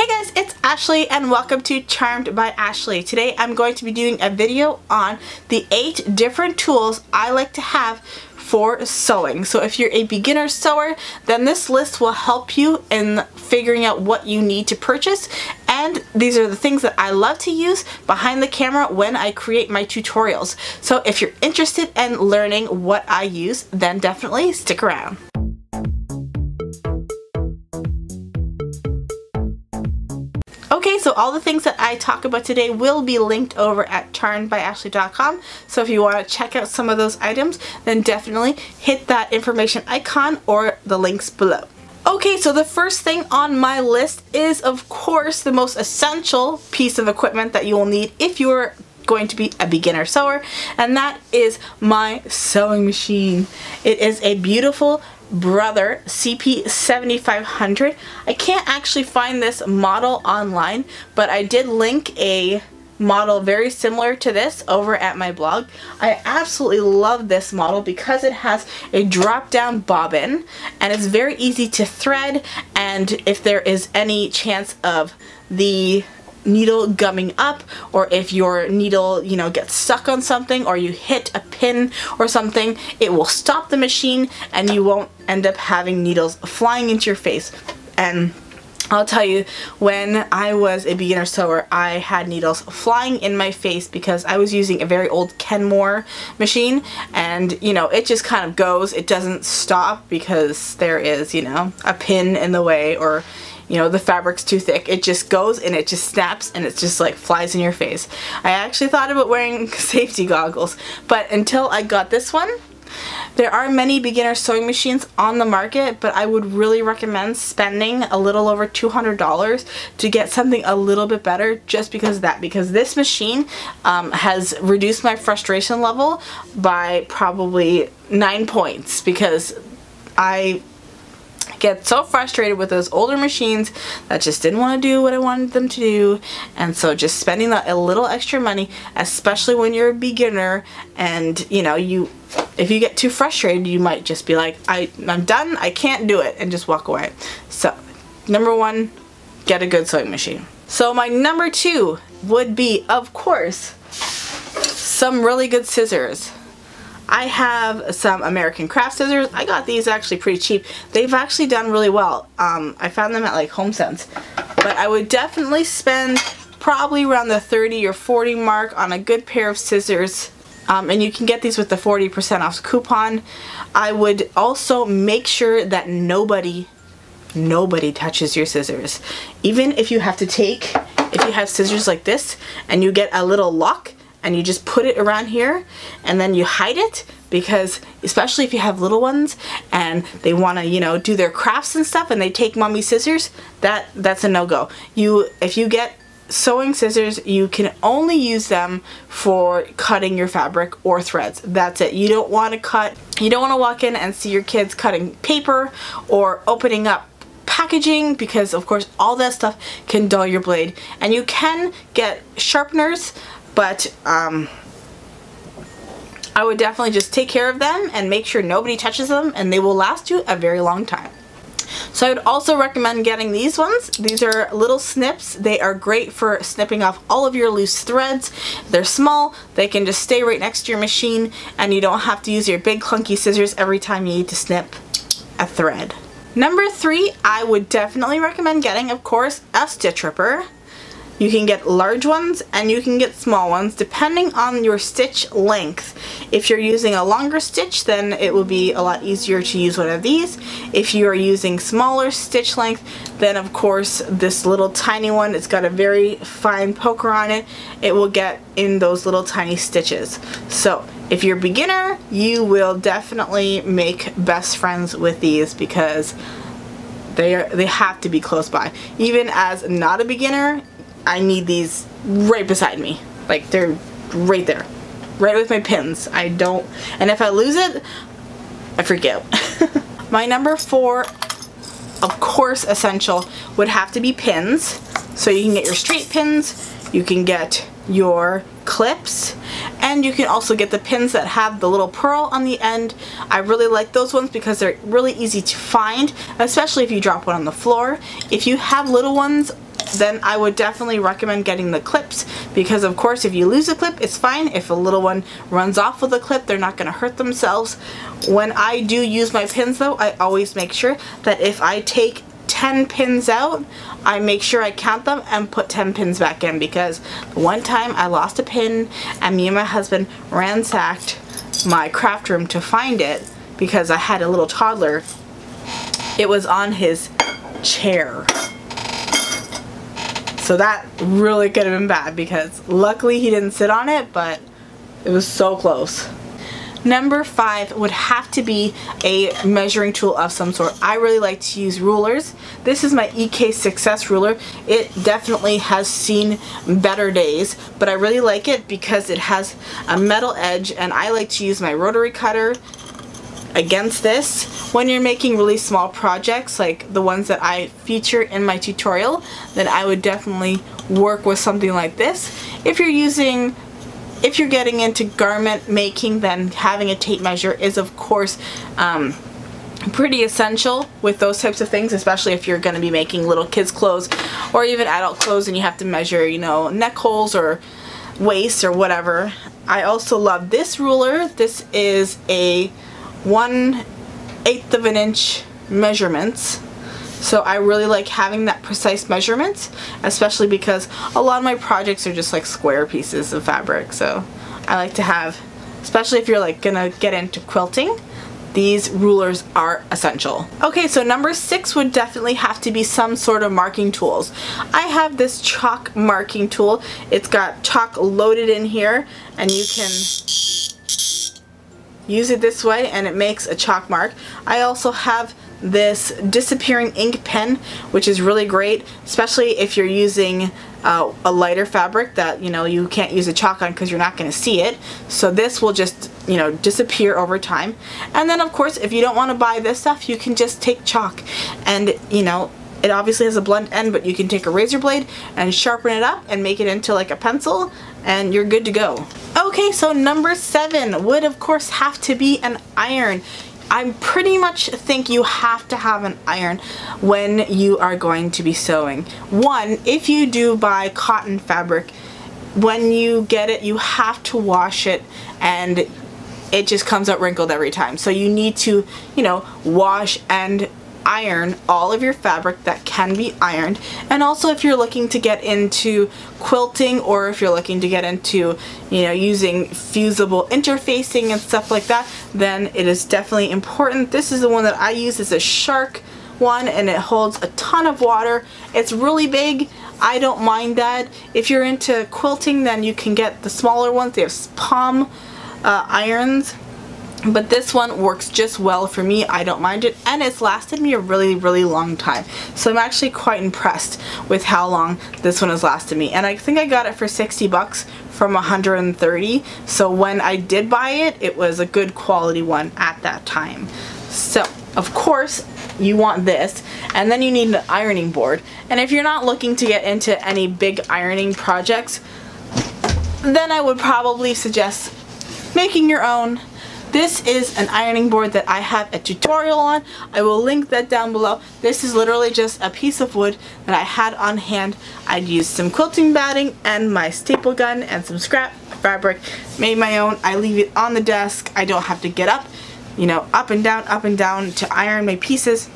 Hi guys, it's Ashley and welcome to Charmed by Ashley. Today I'm going to be doing a video on the 8 different tools I like to have for sewing. So if you're a beginner sewer, then this list will help you in figuring out what you need to purchase, and these are the things that I love to use behind the camera when I create my tutorials. So if you're interested in learning what I use, then definitely stick around. Okay, so all the things that I talk about today will be linked over at charmedbyashley.com. So if you want to check out some of those items, then definitely hit that information icon or the links below. Okay, so the first thing on my list is, of course, the most essential piece of equipment that you will need if you're going to be a beginner sewer, and that is my sewing machine. It is a beautiful Brother CP7500. I can't actually find this model online, but I did link a model very similar to this over at my blog. I absolutely love this model because it has a drop down bobbin and it's very easy to thread, and if there is any chance of the needle gumming up, or if your needle, gets stuck on something or you hit a pin or something, it will stop the machine and you won't end up having needles flying into your face. And I'll tell you, when I was a beginner sewer, I had needles flying in my face because I was using a very old Kenmore machine, and it just kind of goes, it doesn't stop because there is, a pin in the way, or the fabric's too thick. It just goes and it just snaps and it just like flies in your face. I actually thought about wearing safety goggles, but until I got this one. There are many beginner sewing machines on the market, but I would really recommend spending a little over $200 to get something a little bit better, just because this machine has reduced my frustration level by probably 9 points, because I get so frustrated with those older machines that just didn't want to do what I wanted them to do, and so just spending a little extra money, especially when you're a beginner, and if you get too frustrated, you might just be like, I'm done, I can't do it, and just walk away. So number 1, get a good sewing machine. So my number 2 would be, of course, some really good scissors. I have some American craft scissors. I got these actually pretty cheap. They've actually done really well. I found them at like HomeSense. But I would definitely spend probably around the 30 or 40 mark on a good pair of scissors. And you can get these with the 40% off coupon. I would also make sure that nobody touches your scissors. Even if you have scissors like this and you get a little lock, and you just put it around here and then you hide it, because especially if you have little ones and they want to do their crafts and stuff and they take mommy's scissors, that's a no-go. If you get sewing scissors, you can only use them for cutting your fabric or threads. That's it. You don't want to walk in and see your kids cutting paper or opening up packaging, because of course all that stuff can dull your blade. And you can get sharpeners, but I would definitely just take care of them and make sure nobody touches them, and they will last you a very long time. So I would also recommend getting these ones. These are little snips. They are great for snipping off all of your loose threads. They're small, they can just stay right next to your machine, and you don't have to use your big clunky scissors every time you need to snip a thread. Number 3, I would definitely recommend getting, of course, a stitch ripper. You can get large ones and you can get small ones depending on your stitch length. If you're using a longer stitch, then it will be a lot easier to use one of these. If you are using smaller stitch length, then of course this little tiny one, it's got a very fine poker on it. It will get in those little tiny stitches. So if you're a beginner, you will definitely make best friends with these, because they have to be close by. Even as not a beginner, I need these right beside me. Like, they're right there. Right with my pins. And if I lose it, I freak out. My number 4, of course, essential, would have to be pins. So you can get your straight pins, you can get your clips, and you can also get the pins that have the little pearl on the end. I really like those ones because they're really easy to find, especially if you drop one on the floor. If you have little ones then I would definitely recommend getting the clips, because of course if you lose a clip, it's fine. If a little one runs off with a clip, they're not going to hurt themselves. When I do use my pins though, I always make sure that if I take 10 pins out, I make sure I count them and put 10 pins back in, because one time I lost a pin and me and my husband ransacked my craft room to find it because I had a little toddler. It was on his chair. So that really could have been bad, because luckily he didn't sit on it, but it was so close. Number 5 would have to be a measuring tool of some sort. I really like to use rulers. This is my EK Success ruler. It definitely has seen better days, but I really like it because it has a metal edge, and I like to use my rotary cutter against this when you're making really small projects like the ones that I feature in my tutorial. Then I would definitely work with something like this. If you're getting into garment making, then having a tape measure is of course pretty essential with those types of things, especially if you're going to be making little kids clothes or even adult clothes and you have to measure, you know, neck holes or waist or whatever. I also love this ruler. This is a 1/8 of an inch measurements. So I really like having that precise measurements, especially because a lot of my projects are just like square pieces of fabric. So I like to have, especially if you're like gonna get into quilting, these rulers are essential. Okay, so number 6 would definitely have to be some sort of marking tools. I have this chalk marking tool. It's got chalk loaded in here, and you can use it this way and it makes a chalk mark. I also have this disappearing ink pen, which is really great, especially if you're using a lighter fabric that, you know, you can't use a chalk on because you're not going to see it. So this will just, you know, disappear over time. And then of course, if you don't want to buy this stuff, you can just take chalk, and you know, it obviously has a blunt end, but you can take a razor blade and sharpen it up and make it into like a pencil, and you're good to go. Okay, so number 7 would of course have to be an iron. I pretty much think you have to have an iron when you are going to be sewing. One, if you do buy cotton fabric, when you get it, you have to wash it, and it just comes out wrinkled every time. So you need to, you know, wash and iron all of your fabric that can be ironed. And also if you're looking to get into quilting, or if you're looking to get into, you know, using fusible interfacing and stuff like that, then it is definitely important. This is the one that I use. It's a Shark one, and it holds a ton of water. It's really big. I don't mind that. If you're into quilting, then you can get the smaller ones. They have palm irons. But this one works just well for me. I don't mind it, and it's lasted me a really long time. So I'm actually quite impressed with how long this one has lasted me. And I think I got it for 60 bucks from 130. So when I did buy it, it was a good quality one at that time. So of course you want this, and then you need an ironing board. And if you're not looking to get into any big ironing projects, then I would probably suggest making your own. This is an ironing board that I have a tutorial on. I will link that down below. This is literally just a piece of wood that I had on hand. I'd used some quilting batting and my staple gun and some scrap fabric. Made my own. I leave it on the desk. I don't have to get up, you know, up and down to iron my pieces.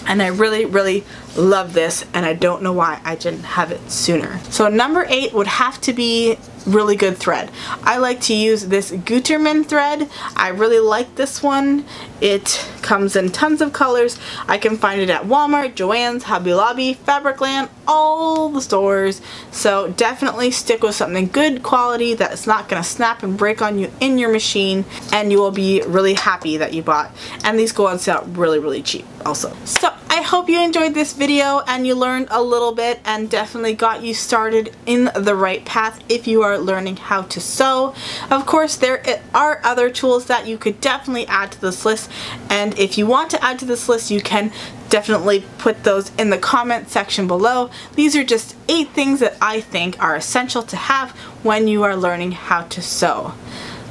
And I really love this, and I don't know why I didn't have it sooner. So number 8 would have to be really good thread. I like to use this Gutermann thread. I really like this one. It comes in tons of colors. I can find it at Walmart, Joann's, Hobby Lobby, Fabricland, all the stores. So definitely stick with something good quality that's not going to snap and break on you in your machine, and you will be really happy that you bought. And these go on sale really cheap also. So I hope you enjoyed this video and you learned a little bit and definitely got you started in the right path if you are learning how to sew. Of course, there are other tools that you could definitely add to this list, and if you want to add to this list, you can definitely put those in the comment section below. These are just 8 things that I think are essential to have when you are learning how to sew.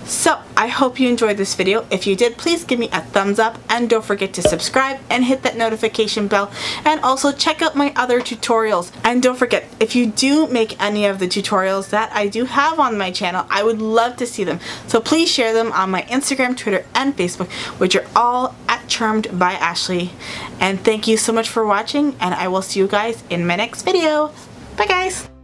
So I hope you enjoyed this video. If you did, please give me a thumbs up and don't forget to subscribe and hit that notification bell, and also check out my other tutorials. And don't forget, if you do make any of the tutorials that I do have on my channel, I would love to see them. So please share them on my Instagram, Twitter, and Facebook, which are all at Charmed by Ashley. And thank you so much for watching, and I will see you guys in my next video. Bye guys!